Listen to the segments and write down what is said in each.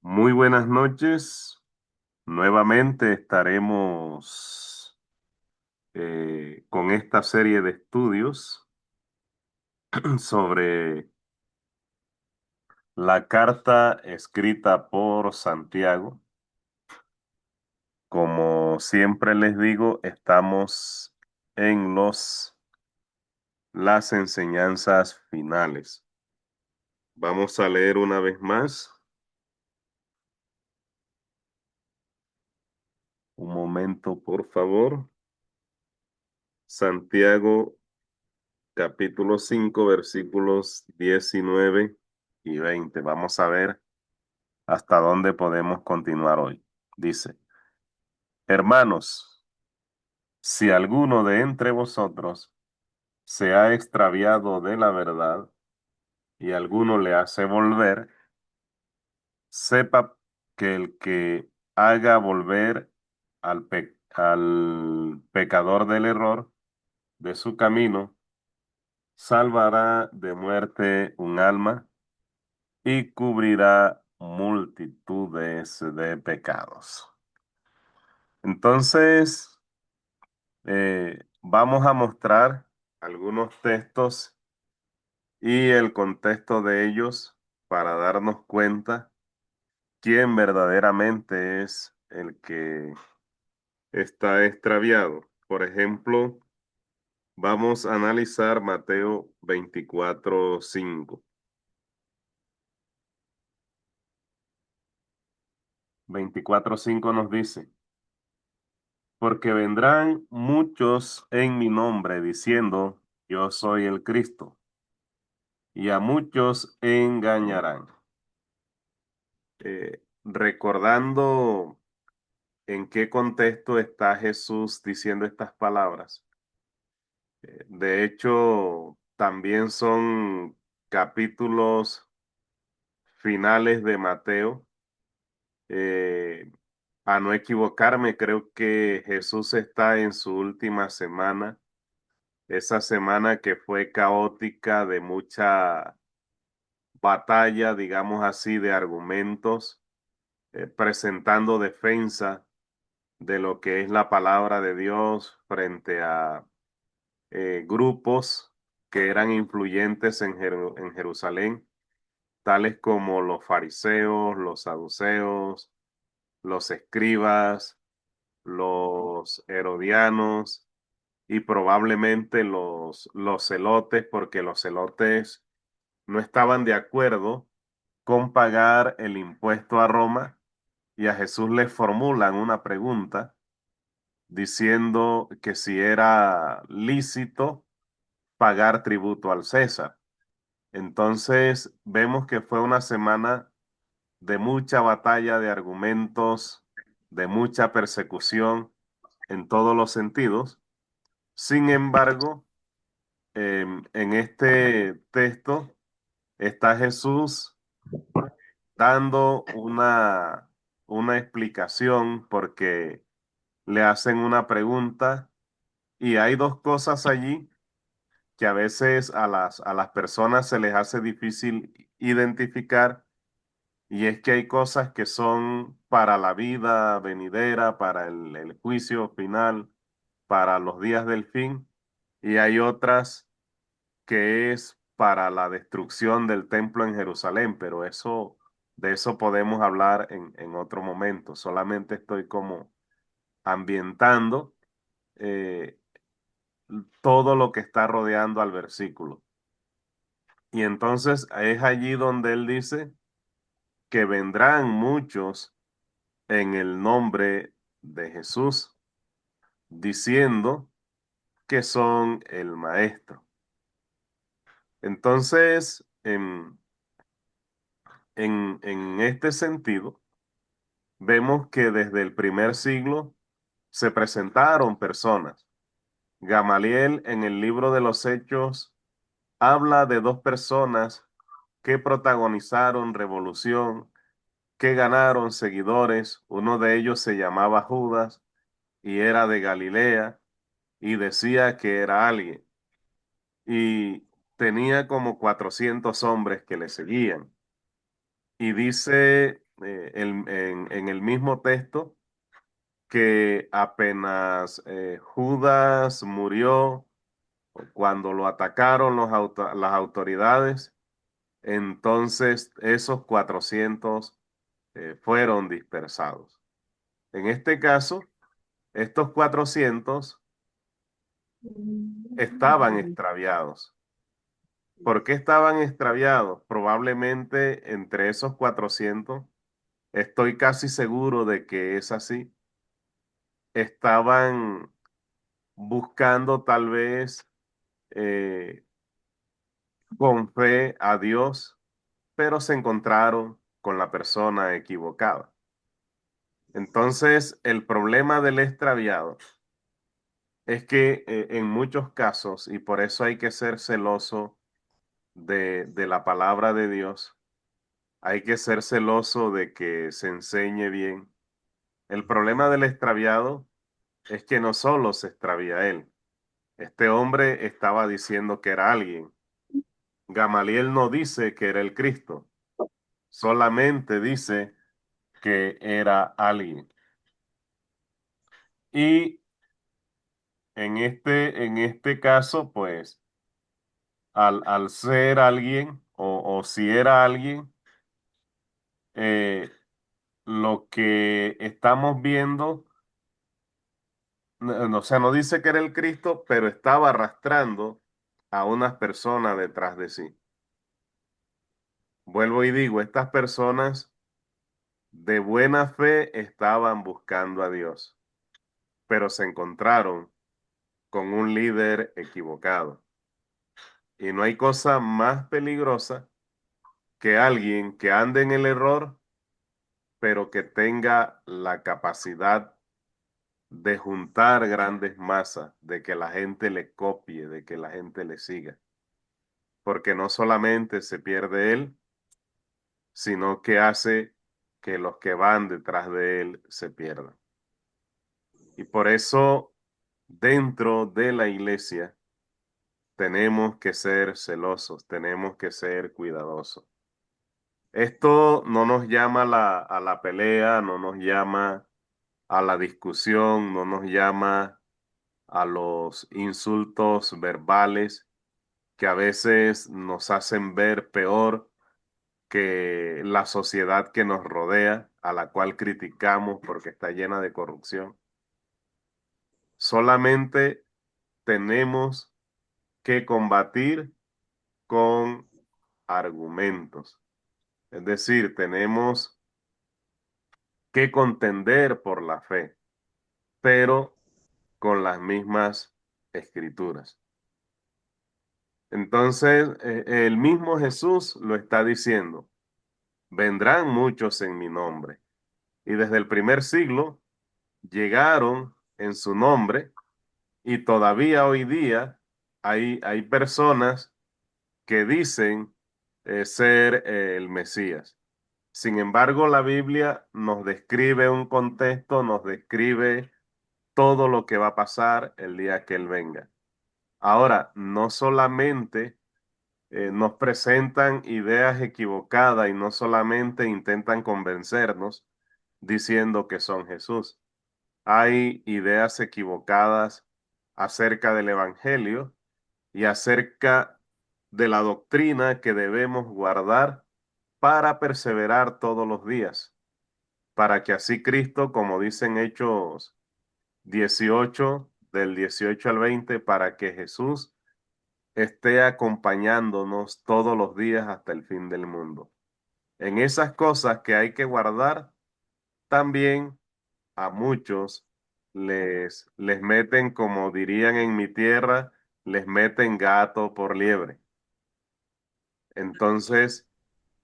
Muy buenas noches. Nuevamente estaremos con esta serie de estudios sobre la carta escrita por Santiago. Como siempre les digo, estamos en las enseñanzas finales. Vamos a leer una vez más. Un momento, por favor. Santiago capítulo 5 versículos 19 y 20. Vamos a ver hasta dónde podemos continuar hoy. Dice, hermanos, si alguno de entre vosotros se ha extraviado de la verdad y alguno le hace volver, sepa que el que haga volver al pecador del error de su camino, salvará de muerte un alma y cubrirá multitudes de pecados. Entonces, vamos a mostrar algunos textos y el contexto de ellos para darnos cuenta quién verdaderamente es el que está extraviado. Por ejemplo, vamos a analizar Mateo 24:5. 24:5 nos dice, porque vendrán muchos en mi nombre diciendo, yo soy el Cristo, y a muchos engañarán. Recordando en qué contexto está Jesús diciendo estas palabras. De hecho, también son capítulos finales de Mateo. Eh, a no equivocarme, creo que Jesús está en su última semana. Esa semana que fue caótica de mucha batalla, digamos así, de argumentos, presentando defensa de lo que es la palabra de Dios frente a grupos que eran influyentes en Jerusalén, tales como los fariseos, los saduceos, los escribas, los herodianos y probablemente los celotes, porque los celotes no estaban de acuerdo con pagar el impuesto a Roma y a Jesús le formulan una pregunta diciendo que si era lícito pagar tributo al César. Entonces vemos que fue una semana de mucha batalla de argumentos, de mucha persecución en todos los sentidos. Sin embargo, en este texto está Jesús dando una explicación porque le hacen una pregunta y hay dos cosas allí que a veces a las personas se les hace difícil identificar y es que hay cosas que son para la vida venidera, para el juicio final, para los días del fin y hay otras que es para la destrucción del templo en Jerusalén, pero de eso podemos hablar en otro momento. Solamente estoy como ambientando eh, todo lo que está rodeando al versículo. Y entonces es allí donde él dice que vendrán muchos en el nombre de Jesús, diciendo que son el maestro. Entonces, en este sentido, vemos que desde el primer siglo se presentaron personas. Gamaliel en el libro de los Hechos habla de dos personas que protagonizaron revolución, que ganaron seguidores. Uno de ellos se llamaba Judas y era de Galilea y decía que era alguien. Y tenía como 400 hombres que le seguían. Y dice en el mismo texto que apenas Judas murió, cuando lo atacaron las autoridades, entonces esos 400 fueron dispersados. En este caso, estos 400 estaban extraviados. ¿Por qué estaban extraviados? Probablemente entre esos 400, estoy casi seguro de que es así, estaban buscando tal vez eh, con fe a Dios, pero se encontraron con la persona equivocada. Entonces, el problema del extraviado es que en muchos casos, y por eso hay que ser celoso de la palabra de Dios, hay que ser celoso de que se enseñe bien. El problema del extraviado es que no solo se extravía él. Este hombre estaba diciendo que era alguien. Gamaliel no dice que era el Cristo, solamente dice que era alguien. Y en este caso, pues, al ser alguien, o si era alguien, eh, lo que estamos viendo, o sea, no dice que era el Cristo, pero estaba arrastrando a unas personas detrás de sí. Vuelvo y digo, estas personas de buena fe estaban buscando a Dios, pero se encontraron con un líder equivocado. Y no hay cosa más peligrosa que alguien que ande en el error, pero que tenga la capacidad de juntar grandes masas, de que la gente le copie, de que la gente le siga. Porque no solamente se pierde él, sino que hace que los que van detrás de él se pierdan. Y por eso, dentro de la iglesia, tenemos que ser celosos, tenemos que ser cuidadosos. Esto no nos llama a la pelea, no nos llama a la discusión, no nos llama a los insultos verbales que a veces nos hacen ver peor que la sociedad que nos rodea, a la cual criticamos porque está llena de corrupción. Solamente tenemos que combatir con argumentos. Es decir, tenemos que contender por la fe, pero con las mismas escrituras. Entonces, el mismo Jesús lo está diciendo, vendrán muchos en mi nombre. Y desde el primer siglo llegaron en su nombre y todavía hoy día hay personas que dicen ser el Mesías. Sin embargo, la Biblia nos describe un contexto, nos describe todo lo que va a pasar el día que Él venga. Ahora, no solamente nos presentan ideas equivocadas y no solamente intentan convencernos diciendo que son Jesús. Hay ideas equivocadas acerca del Evangelio y acerca de la doctrina que debemos guardar para perseverar todos los días, para que así Cristo, como dicen Hechos 18, del 18 al 20, para que Jesús esté acompañándonos todos los días hasta el fin del mundo. En esas cosas que hay que guardar, también a muchos les meten, como dirían en mi tierra, les meten gato por liebre. Entonces,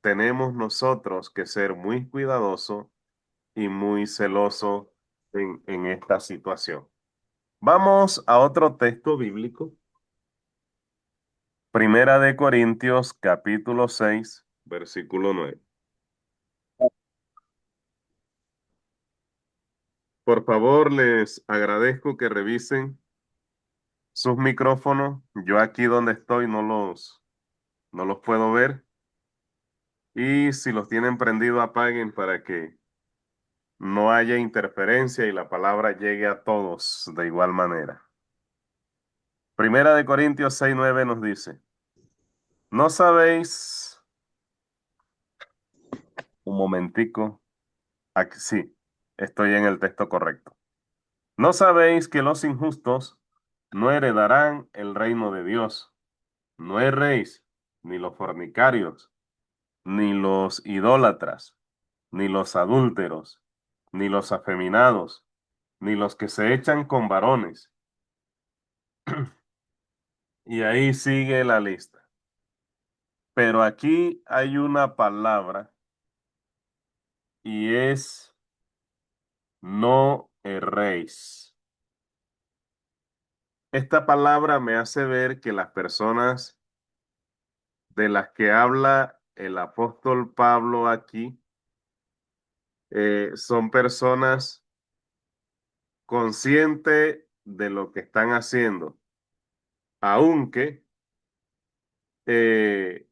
tenemos nosotros que ser muy cuidadosos y muy celosos en esta situación. Vamos a otro texto bíblico. Primera de Corintios, capítulo 6, versículo 9. Por favor, les agradezco que revisen sus micrófonos. Yo aquí donde estoy no los puedo ver. Y si los tienen prendido, apaguen para que no haya interferencia y la palabra llegue a todos de igual manera. Primera de Corintios 6:9 nos dice, ¿no sabéis? Un momentico. Aquí sí, estoy en el texto correcto. ¿No sabéis que los injustos no heredarán el reino de Dios? No erréis, ni los fornicarios, ni los idólatras, ni los adúlteros, ni los afeminados, ni los que se echan con varones. Y ahí sigue la lista. Pero aquí hay una palabra y es no erréis. Esta palabra me hace ver que las personas de las que habla el apóstol Pablo aquí son personas conscientes de lo que están haciendo, aunque eh,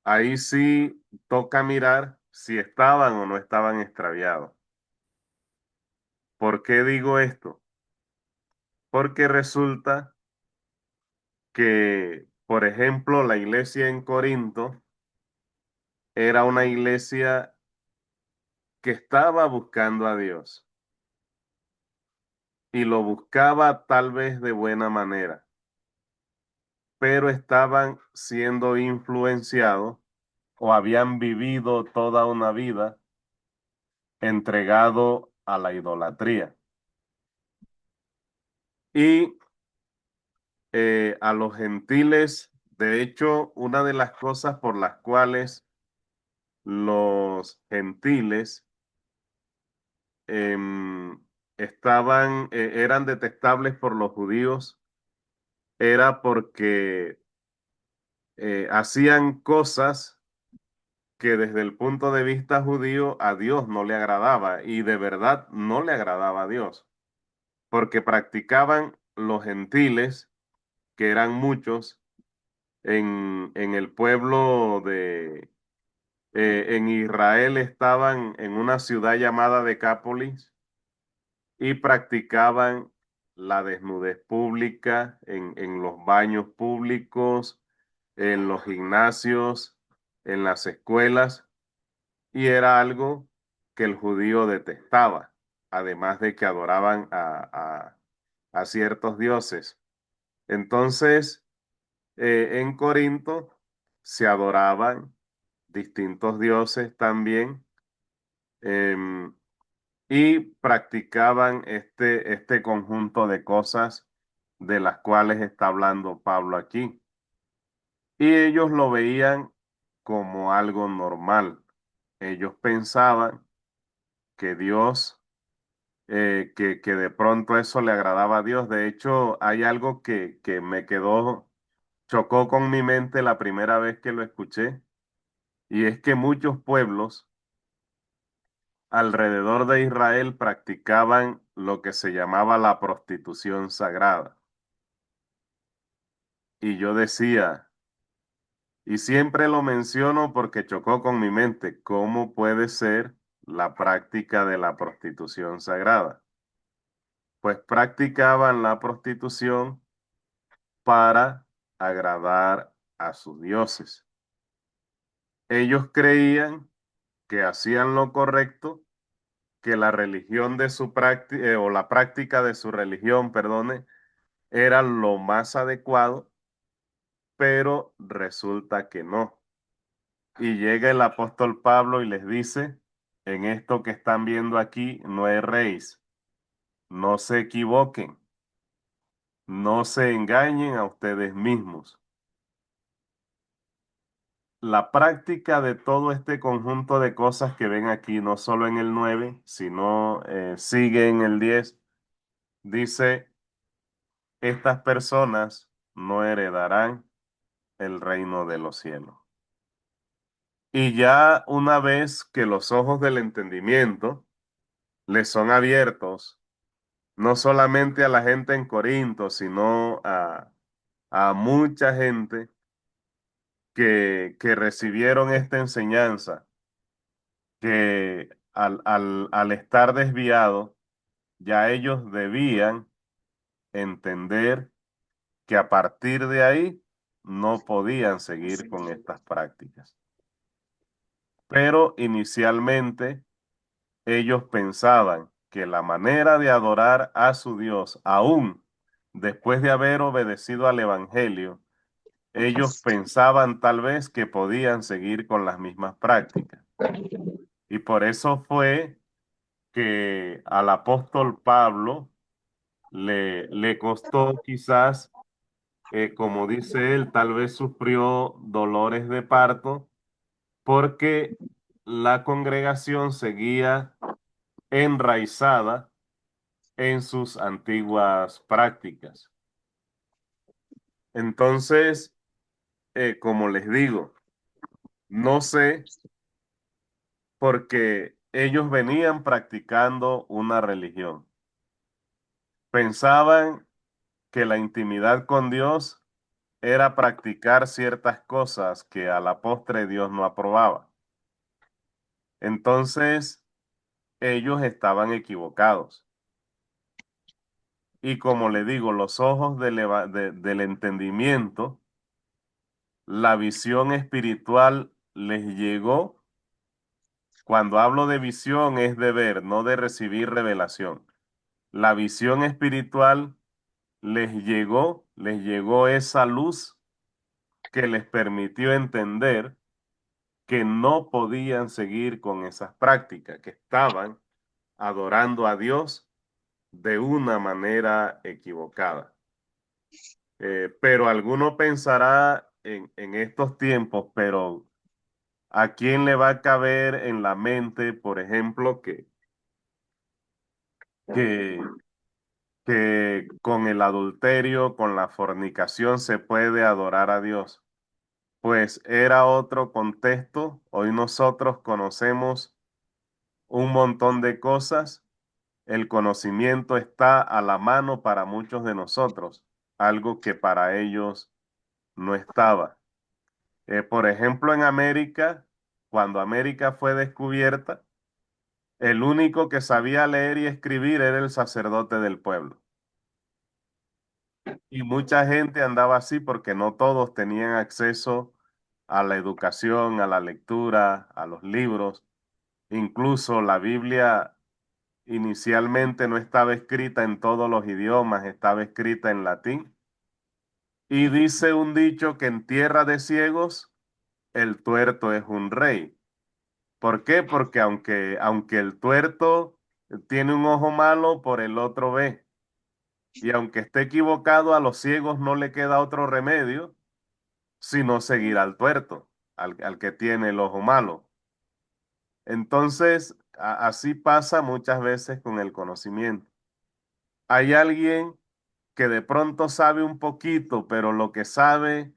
ahí sí toca mirar si estaban o no estaban extraviados. ¿Por qué digo esto? Porque resulta que, por ejemplo, la iglesia en Corinto era una iglesia que estaba buscando a Dios y lo buscaba tal vez de buena manera, pero estaban siendo influenciados o habían vivido toda una vida entregado a la idolatría. Y a los gentiles, de hecho, una de las cosas por las cuales los gentiles em, eran detestables por los judíos, era porque hacían cosas que desde el punto de vista judío a Dios no le agradaba y de verdad no le agradaba a Dios, porque practicaban los gentiles, que eran muchos, en el pueblo en Israel estaban en una ciudad llamada Decápolis y practicaban la desnudez pública en los baños públicos, en los gimnasios, en las escuelas, y era algo que el judío detestaba, además de que adoraban a ciertos dioses. Entonces, en Corinto se adoraban distintos dioses también, em, y practicaban este conjunto de cosas de las cuales está hablando Pablo aquí. Y ellos lo veían como algo normal. Ellos pensaban que Dios, que de pronto eso le agradaba a Dios. De hecho, hay algo que me chocó con mi mente la primera vez que lo escuché, y es que muchos pueblos alrededor de Israel practicaban lo que se llamaba la prostitución sagrada. Y yo decía, y siempre lo menciono porque chocó con mi mente, ¿cómo puede ser la práctica de la prostitución sagrada? Pues practicaban la prostitución para agradar a sus dioses. Ellos creían que hacían lo correcto, que la religión de su práctica, o la práctica de su religión, perdone, era lo más adecuado, pero resulta que no. Y llega el apóstol Pablo y les dice, en esto que están viendo aquí, no erréis, no se equivoquen, no se engañen a ustedes mismos. La práctica de todo este conjunto de cosas que ven aquí, no solo en el 9 sino sigue en el 10, dice, estas personas no heredarán el reino de los cielos. Y ya una vez que los ojos del entendimiento les son abiertos, no solamente a la gente en Corinto, sino a mucha gente, que recibieron esta enseñanza, que al estar desviados, ya ellos debían entender que a partir de ahí no podían seguir con estas prácticas. Pero inicialmente ellos pensaban que la manera de adorar a su Dios, aún después de haber obedecido al Evangelio, ellos pensaban tal vez que podían seguir con las mismas prácticas. Y por eso fue que al apóstol Pablo le costó quizás, como dice él, tal vez sufrió dolores de parto porque la congregación seguía enraizada en sus antiguas prácticas. Entonces, como les digo, no sé, porque ellos venían practicando una religión. Pensaban que la intimidad con Dios era practicar ciertas cosas que a la postre Dios no aprobaba. Entonces, ellos estaban equivocados. Y como le digo, los ojos del entendimiento, la visión espiritual les llegó. Cuando hablo de visión es de ver, no de recibir revelación. La visión espiritual les llegó esa luz que les permitió entender que no podían seguir con esas prácticas, que estaban adorando a Dios de una manera equivocada. Pero alguno pensará en estos tiempos, pero ¿a quién le va a caber en la mente, por ejemplo, que, que con el adulterio, con la fornicación se puede adorar a Dios? Pues era otro contexto. Hoy nosotros conocemos un montón de cosas. El conocimiento está a la mano para muchos de nosotros, algo que para ellos no estaba. Por ejemplo, en América, cuando América fue descubierta, el único que sabía leer y escribir era el sacerdote del pueblo. Y mucha gente andaba así porque no todos tenían acceso a la educación, a la lectura, a los libros. Incluso la Biblia inicialmente no estaba escrita en todos los idiomas, estaba escrita en latín. Y dice un dicho que en tierra de ciegos el tuerto es un rey. ¿Por qué? Porque aunque el tuerto tiene un ojo malo, por el otro ve. Y aunque esté equivocado, a los ciegos no le queda otro remedio sino seguir al tuerto, al que tiene el ojo malo. Entonces, así pasa muchas veces con el conocimiento. Hay alguien que de pronto sabe un poquito, pero lo que sabe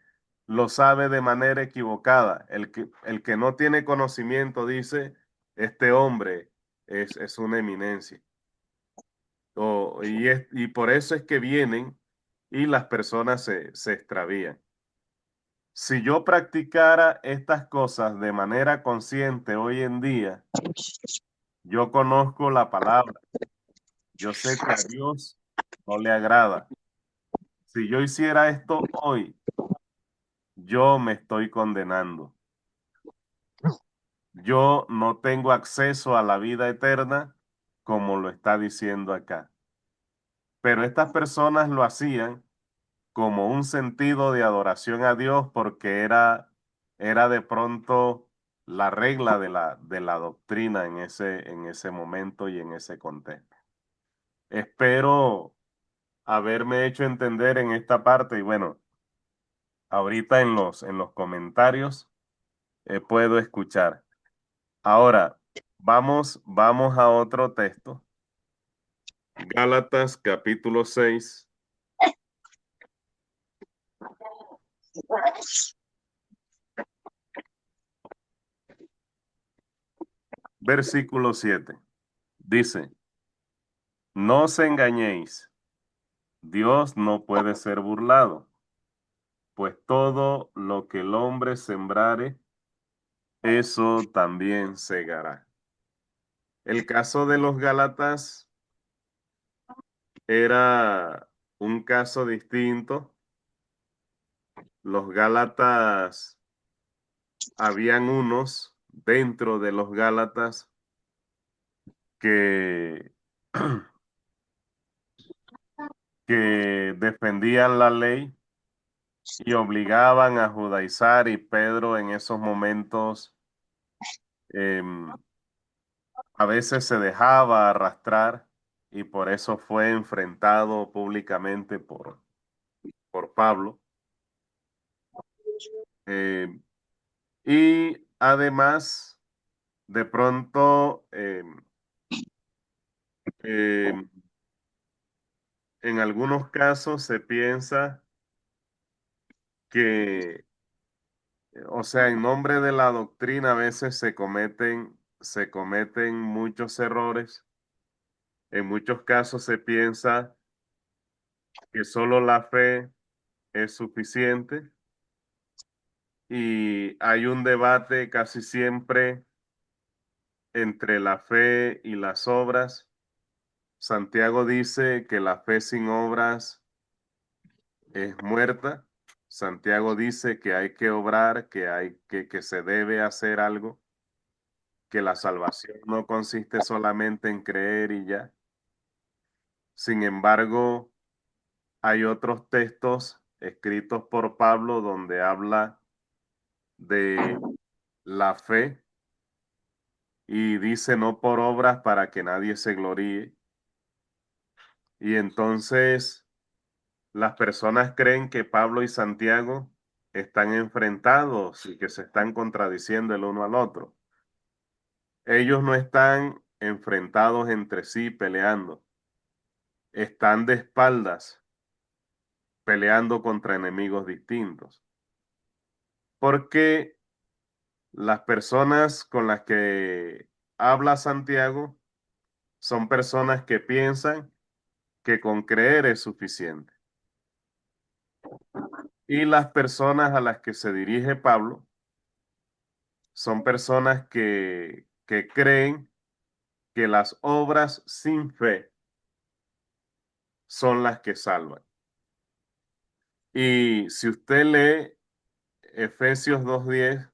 lo sabe de manera equivocada. El que no tiene conocimiento dice, este hombre es una eminencia. Y por eso es que vienen y las personas se extravían. Si yo practicara estas cosas de manera consciente hoy en día, yo conozco la palabra, yo sé que a Dios no le agrada. Si yo hiciera esto hoy, yo me estoy condenando. Yo no tengo acceso a la vida eterna como lo está diciendo acá. Pero estas personas lo hacían como un sentido de adoración a Dios porque era de pronto la regla de la doctrina en ese momento y en ese contexto. Espero haberme hecho entender en esta parte y bueno, ahorita en los comentarios puedo escuchar. Ahora, vamos a otro texto. Gálatas capítulo 6, versículo 7. Dice, no os engañéis, Dios no puede ser burlado, pues todo lo que el hombre sembrare, eso también segará. El caso de los Gálatas era un caso distinto. Los Gálatas, habían unos dentro de los Gálatas que, que defendían la ley y obligaban a judaizar, y Pedro en esos momentos em, a veces se dejaba arrastrar, y por eso fue enfrentado públicamente por Pablo. Em, y además, de pronto, em, en algunos casos se piensa que, o sea, en nombre de la doctrina a veces se cometen muchos errores. En muchos casos se piensa que solo la fe es suficiente, y hay un debate casi siempre entre la fe y las obras. Santiago dice que la fe sin obras es muerta. Santiago dice que hay que obrar, que se debe hacer algo, que la salvación no consiste solamente en creer y ya. Sin embargo, hay otros textos escritos por Pablo donde habla de la fe y dice no por obras para que nadie se gloríe. Y entonces las personas creen que Pablo y Santiago están enfrentados y que se están contradiciendo el uno al otro. Ellos no están enfrentados entre sí peleando, están de espaldas peleando contra enemigos distintos. Porque las personas con las que habla Santiago son personas que piensan que con creer es suficiente. Y las personas a las que se dirige Pablo son personas que creen que las obras sin fe son las que salvan. Y si usted lee Efesios 2:10,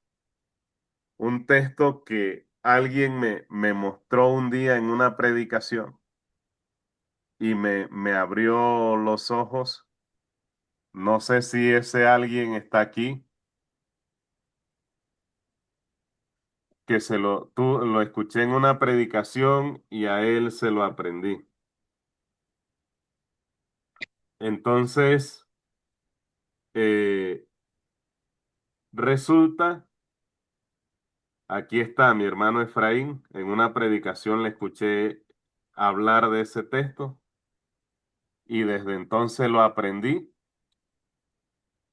un texto que alguien me mostró un día en una predicación y me abrió los ojos. No sé si ese alguien está aquí, que lo escuché en una predicación y a él se lo aprendí. Entonces, eh, resulta, aquí está mi hermano Efraín, en una predicación le escuché hablar de ese texto y desde entonces lo aprendí,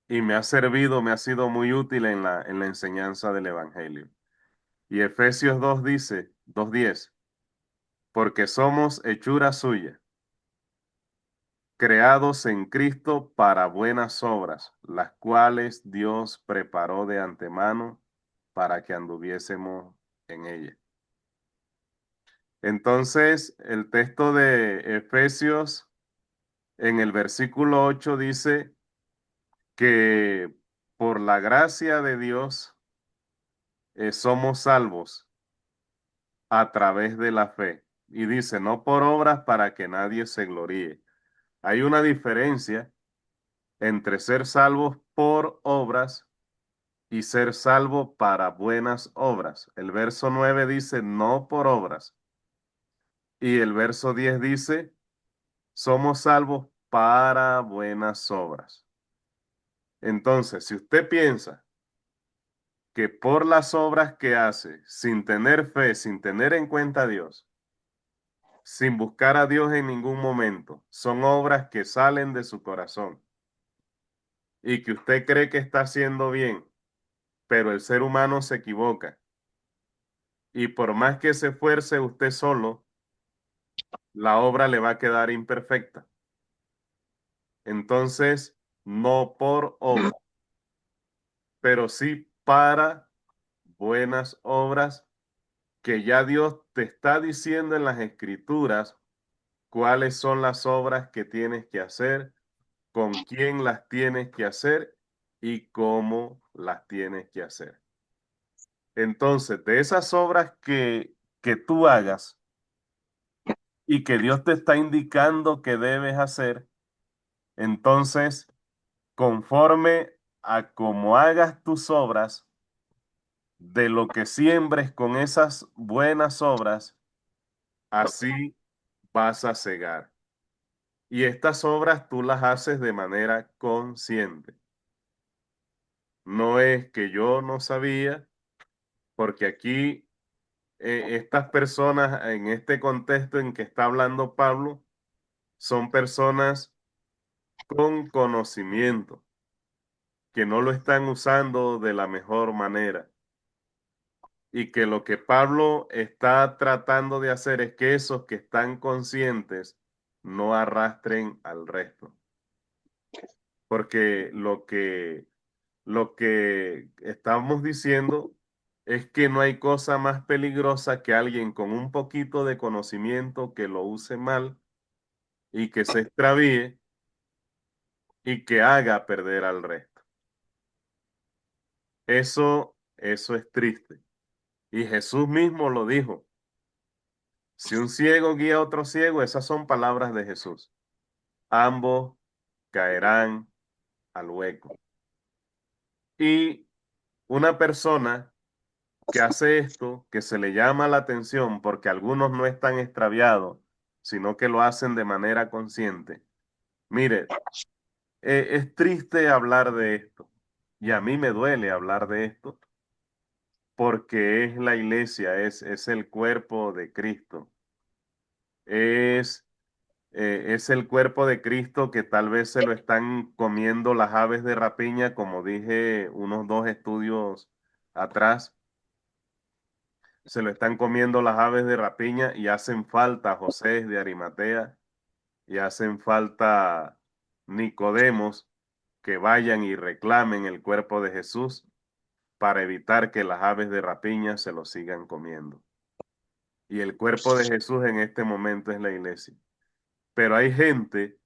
y me ha servido, me ha sido muy útil en la enseñanza del Evangelio. Y Efesios 2 dice, 2:10, porque somos hechura suya, creados en Cristo para buenas obras, las cuales Dios preparó de antemano para que anduviésemos en ellas. Entonces, el texto de Efesios en el versículo 8 dice que por la gracia de Dios somos salvos a través de la fe. Y dice, no por obras para que nadie se gloríe. Hay una diferencia entre ser salvos por obras y ser salvo para buenas obras. El verso 9 dice, no por obras. Y el verso 10 dice, somos salvos para buenas obras. Entonces, si usted piensa que por las obras que hace, sin tener fe, sin tener en cuenta a Dios, sin buscar a Dios en ningún momento, son obras que salen de su corazón, y que usted cree que está haciendo bien, pero el ser humano se equivoca, y por más que se esfuerce usted solo, la obra le va a quedar imperfecta. Entonces, no por obra. pero sí para buenas obras que ya Dios te está diciendo en las Escrituras cuáles son las obras que tienes que hacer, con quién las tienes que hacer y cómo las tienes que hacer. Entonces, de esas obras que tú hagas y que Dios te está indicando que debes hacer, entonces, conforme a cómo hagas tus obras, de lo que siembres con esas buenas obras, así vas a cegar. Y estas obras tú las haces de manera consciente. No es que yo no sabía, porque aquí estas personas en este contexto en que está hablando Pablo son personas con conocimiento, que no lo están usando de la mejor manera. Y que lo que Pablo está tratando de hacer es que esos que están conscientes no arrastren al resto. Porque lo que estamos diciendo es que no hay cosa más peligrosa que alguien con un poquito de conocimiento que lo use mal y que se extravíe y que haga perder al resto. Eso es triste. Y Jesús mismo lo dijo. Si un ciego guía a otro ciego, esas son palabras de Jesús. Ambos caerán al hueco. Y una persona que hace esto, que se le llama la atención porque algunos no están extraviados, sino que lo hacen de manera consciente. Mire, es triste hablar de esto y a mí me duele hablar de esto porque es la iglesia, es el cuerpo de Cristo. Es es el cuerpo de Cristo que tal vez se lo están comiendo las aves de rapiña, como dije unos 2 estudios atrás, se lo están comiendo las aves de rapiña y hacen falta José de Arimatea y hacen falta Nicodemos que vayan y reclamen el cuerpo de Jesús para evitar que las aves de rapiña se lo sigan comiendo. Y el cuerpo de Jesús en este momento es la iglesia. Pero hay gente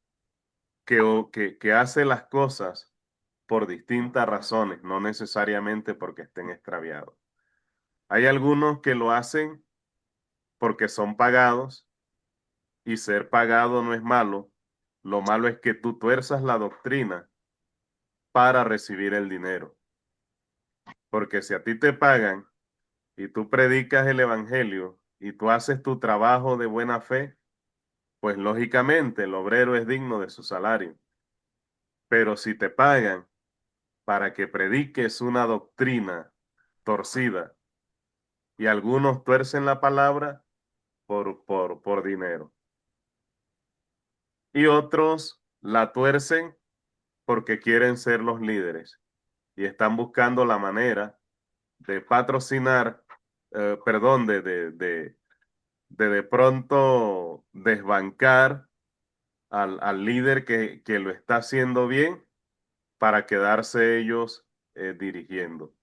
que hace las cosas por distintas razones, no necesariamente porque estén extraviados. Hay algunos que lo hacen porque son pagados y ser pagado no es malo. Lo malo es que tú tuerzas la doctrina para recibir el dinero. Porque si a ti te pagan y tú predicas el evangelio y tú haces tu trabajo de buena fe, pues lógicamente el obrero es digno de su salario. Pero si te pagan para que prediques una doctrina torcida y algunos tuercen la palabra por dinero y otros la tuercen porque quieren ser los líderes y están buscando la manera de patrocinar, perdón, de pronto desbancar al líder que lo está haciendo bien para quedarse ellos dirigiendo.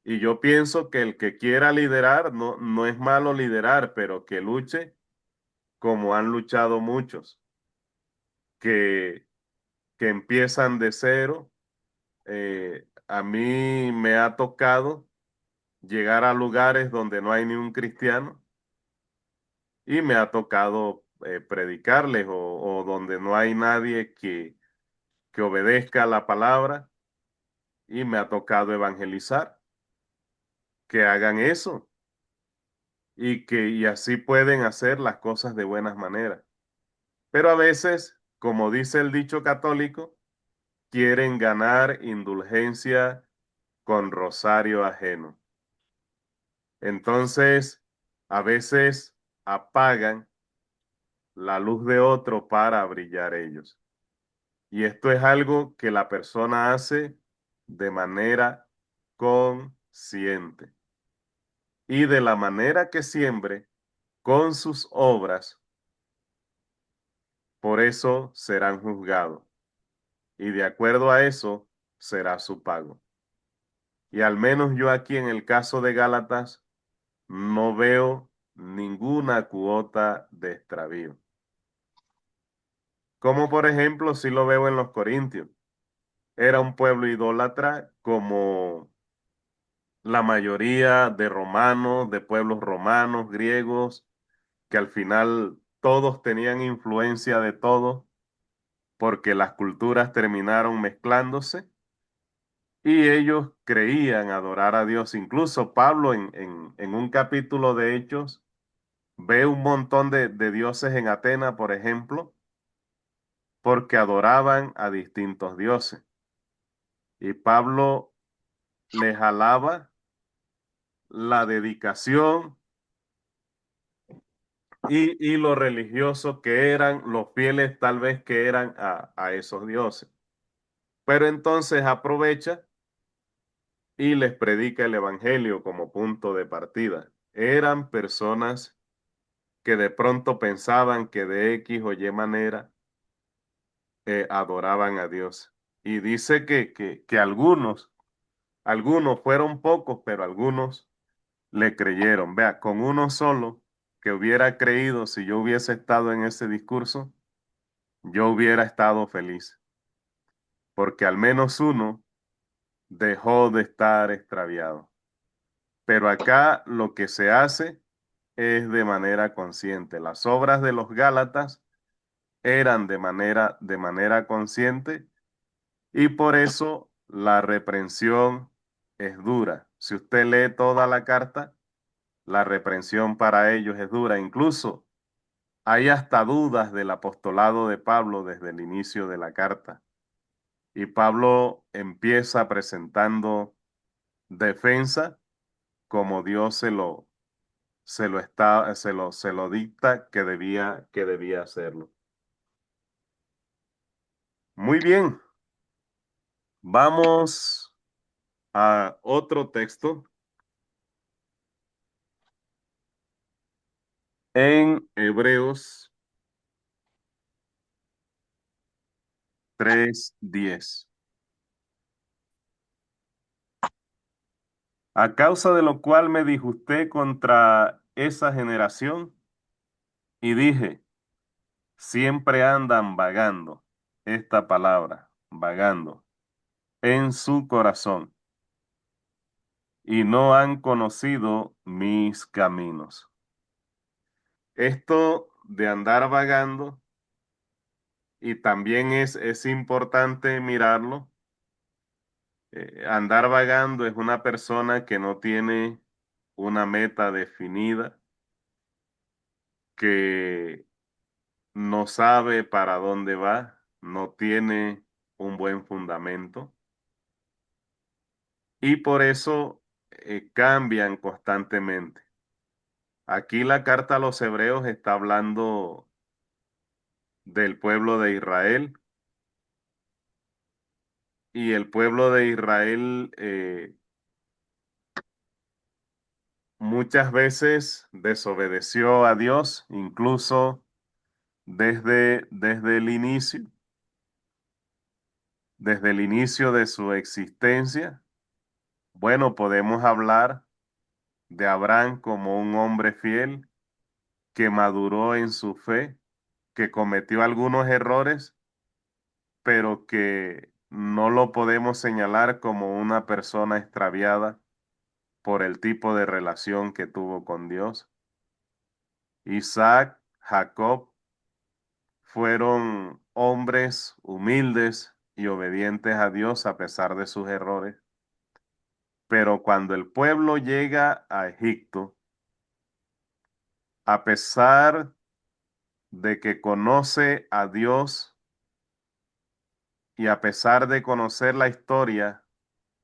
Y yo pienso que el que quiera liderar, no es malo liderar, pero que luche como han luchado muchos, que, que empiezan de cero. A mí me ha tocado llegar a lugares donde no hay ni un cristiano y me ha tocado predicarles o donde no hay nadie que obedezca la palabra y me ha tocado evangelizar, que hagan eso y así pueden hacer las cosas de buenas maneras. Pero a veces, como dice el dicho católico, quieren ganar indulgencia con rosario ajeno. Entonces, a veces apagan la luz de otro para brillar ellos. Y esto es algo que la persona hace de manera consciente. Y de la manera que siembre con sus obras, por eso serán juzgados. Y de acuerdo a eso será su pago. Y al menos yo aquí en el caso de Gálatas no veo ninguna cuota de extravío. Como por ejemplo, si lo veo en los Corintios. Era un pueblo idólatra como la mayoría de romanos, de pueblos romanos, griegos, que al final todos tenían influencia de todo porque las culturas terminaron mezclándose y ellos creían adorar a Dios. Incluso Pablo en un capítulo de Hechos ve un montón de dioses en Atenas, por ejemplo, porque adoraban a distintos dioses. Y Pablo les alaba la dedicación y lo religiosos que eran, los fieles tal vez que eran a esos dioses. Pero entonces aprovecha y les predica el evangelio como punto de partida. Eran personas que de pronto pensaban que de X o Y manera adoraban a Dios. Y dice que algunos fueron pocos, pero algunos le creyeron. Vea, con uno solo que hubiera creído, si yo hubiese estado en ese discurso, yo hubiera estado feliz, porque al menos uno dejó de estar extraviado. Pero acá lo que se hace es de manera consciente. Las obras de los Gálatas eran de manera consciente y por eso la reprensión es dura. Si usted lee toda la carta, la reprensión para ellos es dura. Incluso hay hasta dudas del apostolado de Pablo desde el inicio de la carta. Y Pablo empieza presentando defensa como Dios se lo dicta que debía hacerlo. Muy bien, vamos a otro texto en Hebreos 3:10. A causa de lo cual me disgusté contra esa generación y dije, siempre andan vagando, esta palabra, vagando, en su corazón y no han conocido mis caminos. Esto de andar vagando, y también es importante mirarlo, andar vagando es una persona que no tiene una meta definida, que no sabe para dónde va, no tiene un buen fundamento y por eso cambian constantemente. Aquí la carta a los hebreos está hablando del pueblo de Israel y el pueblo de Israel muchas veces desobedeció a Dios, incluso desde desde el inicio de su existencia. Bueno, podemos hablar de Abraham como un hombre fiel que maduró en su fe, que cometió algunos errores, pero que no lo podemos señalar como una persona extraviada por el tipo de relación que tuvo con Dios. Isaac, Jacob fueron hombres humildes y obedientes a Dios a pesar de sus errores. Pero cuando el pueblo llega a Egipto, a pesar de que conoce a Dios y a pesar de conocer la historia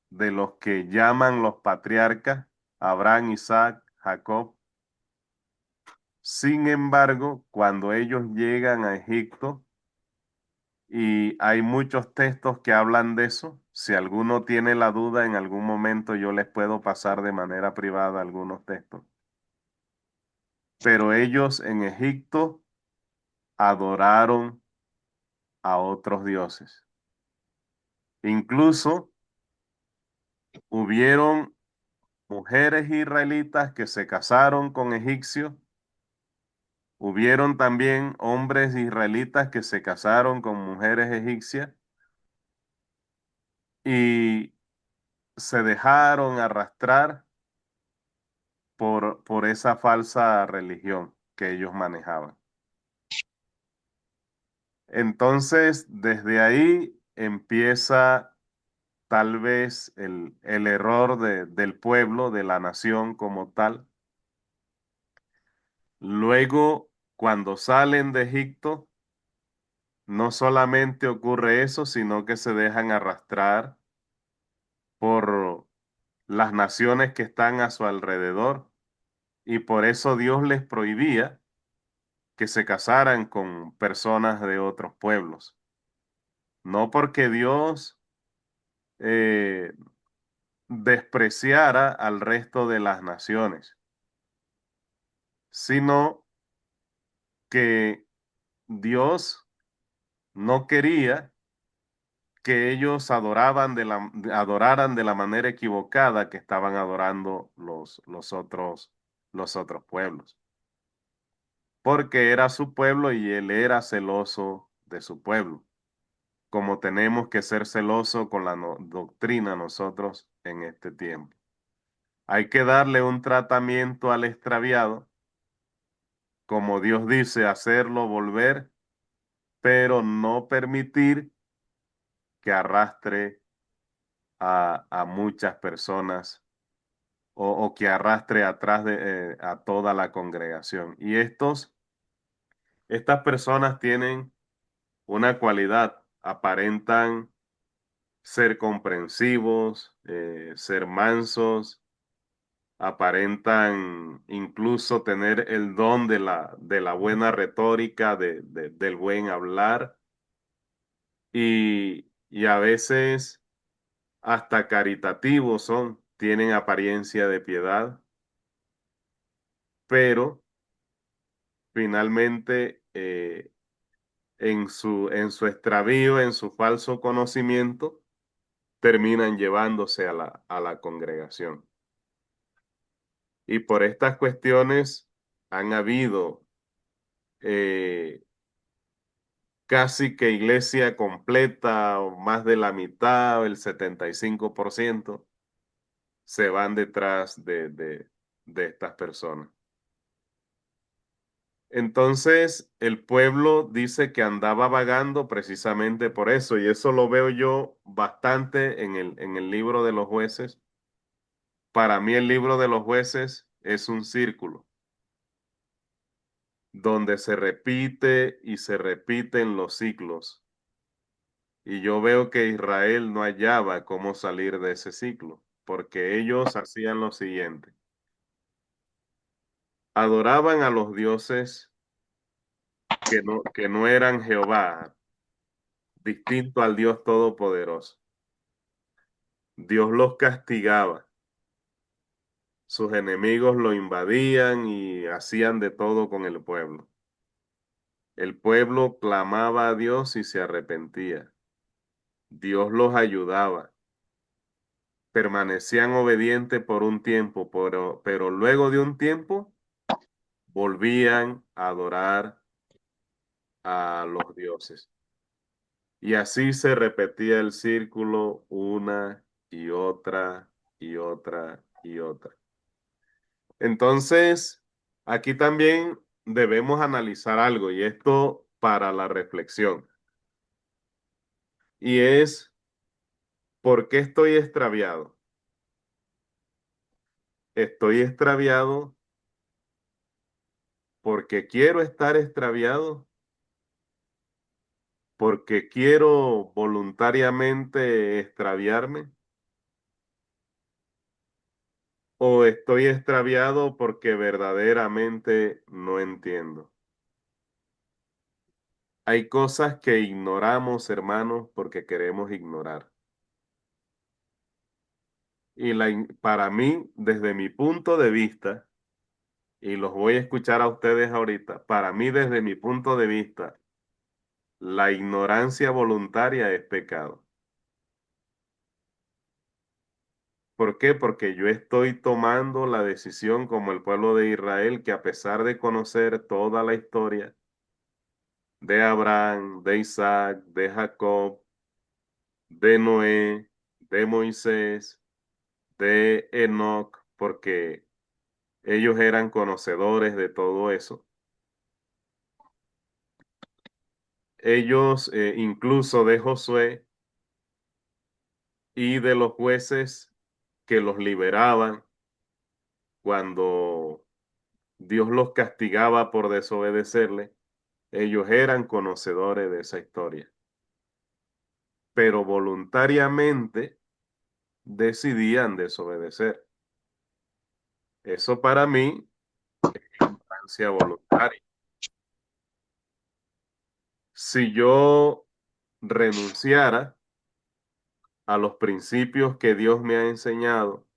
de los que llaman los patriarcas, Abraham, Isaac, Jacob, sin embargo, cuando ellos llegan a Egipto, y hay muchos textos que hablan de eso, si alguno tiene la duda, en algún momento yo les puedo pasar de manera privada algunos textos. Pero ellos en Egipto adoraron a otros dioses. Incluso Hubieron mujeres israelitas que se casaron con egipcios. Hubieron también hombres israelitas que se casaron con mujeres egipcias y se dejaron arrastrar por esa falsa religión que ellos manejaban. Entonces, desde ahí empieza tal vez el error del pueblo, de la nación como tal. Luego, cuando salen de Egipto, no solamente ocurre eso, sino que se dejan arrastrar por las naciones que están a su alrededor y por eso Dios les prohibía que se casaran con personas de otros pueblos. No porque Dios eh, despreciara al resto de las naciones, sino que Dios no quería que ellos adoraran de la manera equivocada que estaban adorando los otros pueblos, porque era su pueblo y él era celoso de su pueblo, como tenemos que ser celosos con la doctrina nosotros en este tiempo. Hay que darle un tratamiento al extraviado, como Dios dice, hacerlo volver, pero no permitir que arrastre a muchas personas o que arrastre atrás a toda la congregación. Y estas personas tienen una cualidad, aparentan ser comprensivos, ser mansos, aparentan incluso tener el don de la buena retórica, del buen hablar y a veces hasta caritativos son, tienen apariencia de piedad, pero finalmente en su extravío, en su falso conocimiento, terminan llevándose a a la congregación. Y por estas cuestiones han habido eh, casi que iglesia completa, o más de la mitad, o el 75%, se van detrás de estas personas. Entonces, el pueblo dice que andaba vagando precisamente por eso, y eso lo veo yo bastante en el libro de los jueces. Para mí el libro de los jueces es un círculo donde se repite y se repiten los ciclos. Y yo veo que Israel no hallaba cómo salir de ese ciclo, porque ellos hacían lo siguiente. Adoraban a los dioses que no eran Jehová, distinto al Dios Todopoderoso. Dios los castigaba, sus enemigos lo invadían y hacían de todo con el pueblo. El pueblo clamaba a Dios y se arrepentía. Dios los ayudaba. Permanecían obedientes por un tiempo, pero luego de un tiempo volvían a adorar a los dioses. Y así se repetía el círculo una y otra y otra y otra. Entonces, aquí también debemos analizar algo y esto para la reflexión. Y es, ¿por qué estoy extraviado? Estoy extraviado porque quiero estar extraviado, porque quiero voluntariamente extraviarme, o estoy extraviado porque verdaderamente no entiendo. Hay cosas que ignoramos, hermanos, porque queremos ignorar. Y para mí, desde mi punto de vista, y los voy a escuchar a ustedes ahorita, para mí, desde mi punto de vista, la ignorancia voluntaria es pecado. ¿Por qué? Porque yo estoy tomando la decisión como el pueblo de Israel que a pesar de conocer toda la historia de Abraham, de Isaac, de Jacob, de Noé, de Moisés, de Enoc, porque ellos eran conocedores de todo eso. Ellos, incluso de Josué y de los jueces que los liberaban cuando Dios los castigaba por desobedecerle, ellos eran conocedores de esa historia, pero voluntariamente decidían desobedecer. Eso para mí es ignorancia voluntaria. Si yo renunciara a los principios que Dios me ha enseñado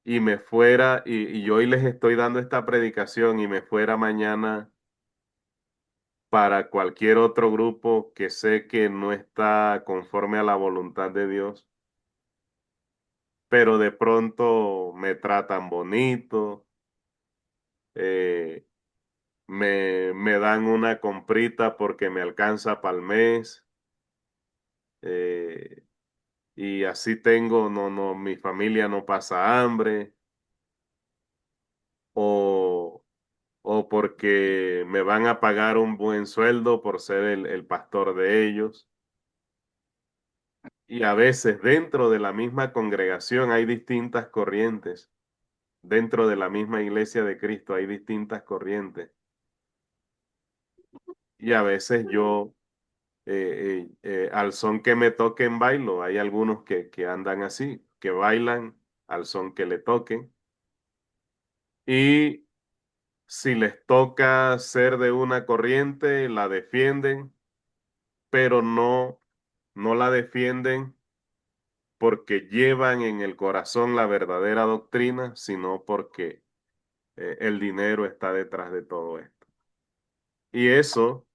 y me fuera, y hoy les estoy dando esta predicación y me fuera mañana para cualquier otro grupo que sé que no está conforme a la voluntad de Dios, pero de pronto me tratan bonito, eh, me dan una comprita porque me alcanza para el mes, eh, y así tengo, mi familia no pasa hambre, o, o porque me van a pagar un buen sueldo por ser el pastor de ellos. Y a veces dentro de la misma congregación hay distintas corrientes. Dentro de la misma iglesia de Cristo hay distintas corrientes. Y a veces yo, al son que me toquen, bailo. Hay algunos que andan así, que bailan al son que le toquen. Y si les toca ser de una corriente, la defienden, pero no la defienden porque llevan en el corazón la verdadera doctrina, sino porque el dinero está detrás de todo esto. Y eso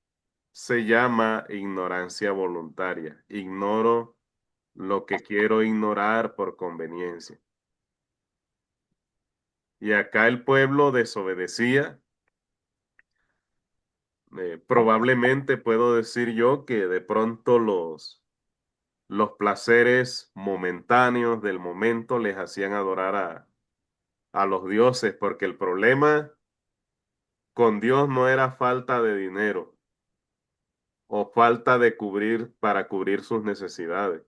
se llama ignorancia voluntaria. Ignoro lo que quiero ignorar por conveniencia. Y acá el pueblo desobedecía. Probablemente puedo decir yo que de pronto los placeres momentáneos del momento les hacían adorar a los dioses, porque el problema con Dios no era falta de dinero o falta de cubrir para cubrir sus necesidades,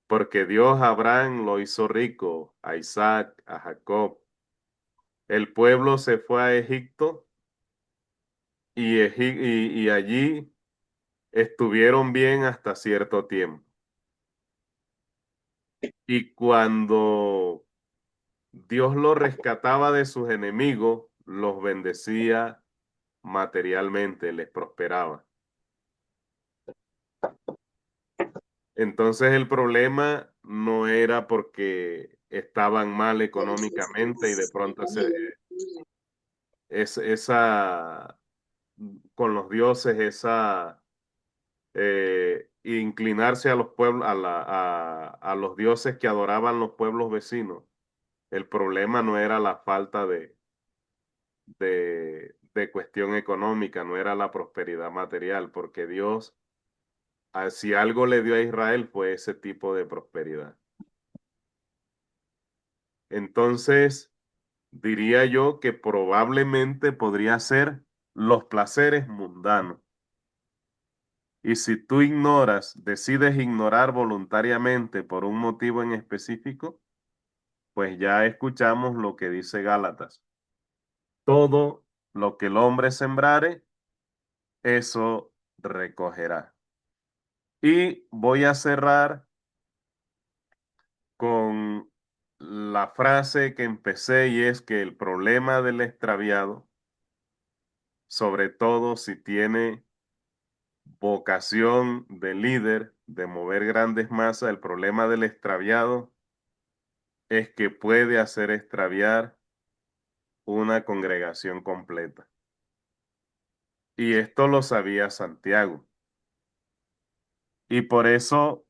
porque Dios a Abraham lo hizo rico, a Isaac, a Jacob. El pueblo se fue a Egipto y allí estuvieron bien hasta cierto tiempo. Y cuando Dios los rescataba de sus enemigos, los bendecía materialmente, les prosperaba. Entonces el problema no era porque estaban mal económicamente y de pronto esa con los dioses, esa inclinarse a los pueblos, a los dioses que adoraban los pueblos vecinos. El problema no era la falta de cuestión económica, no era la prosperidad material, porque Dios, si algo le dio a Israel fue ese tipo de prosperidad. Entonces, diría yo que probablemente podría ser los placeres mundanos. Y si tú ignoras, decides ignorar voluntariamente por un motivo en específico, pues ya escuchamos lo que dice Gálatas. Todo lo que el hombre sembrare, eso recogerá. Y voy a cerrar con la frase que empecé y es que el problema del extraviado, sobre todo si tiene vocación de líder, de mover grandes masas, el problema del extraviado es que puede hacer extraviar una congregación completa. Y esto lo sabía Santiago. Y por eso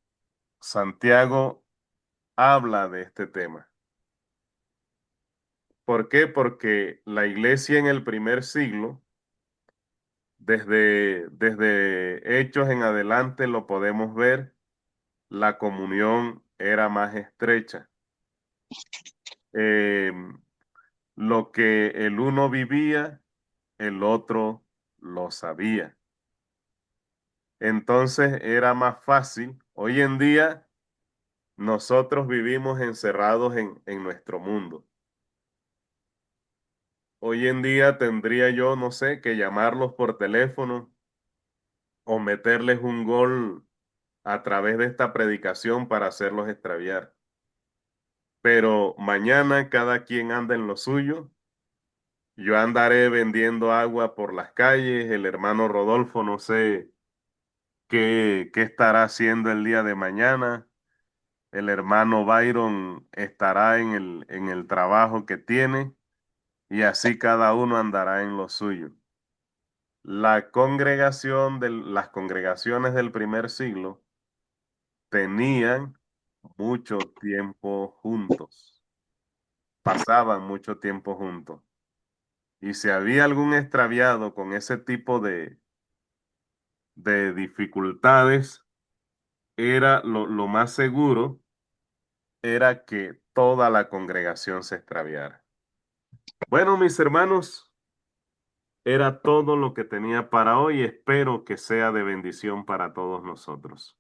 Santiago habla de este tema. ¿Por qué? Porque la iglesia en el primer siglo, desde Hechos en adelante lo podemos ver, la comunión era más estrecha. Eh, lo que el uno vivía, el otro lo sabía. Entonces era más fácil. Hoy en día nosotros vivimos encerrados en nuestro mundo. Hoy en día tendría yo, no sé, que llamarlos por teléfono o meterles un gol a través de esta predicación para hacerlos extraviar. Pero mañana cada quien anda en lo suyo. Yo andaré vendiendo agua por las calles. El hermano Rodolfo no sé qué estará haciendo el día de mañana. El hermano Byron estará en el trabajo que tiene y así cada uno andará en lo suyo. Las congregaciones del primer siglo tenían mucho tiempo juntos, pasaban mucho tiempo juntos. Y si había algún extraviado con ese tipo de dificultades, era lo más seguro era que toda la congregación se extraviara. Bueno, mis hermanos, era todo lo que tenía para hoy. Espero que sea de bendición para todos nosotros.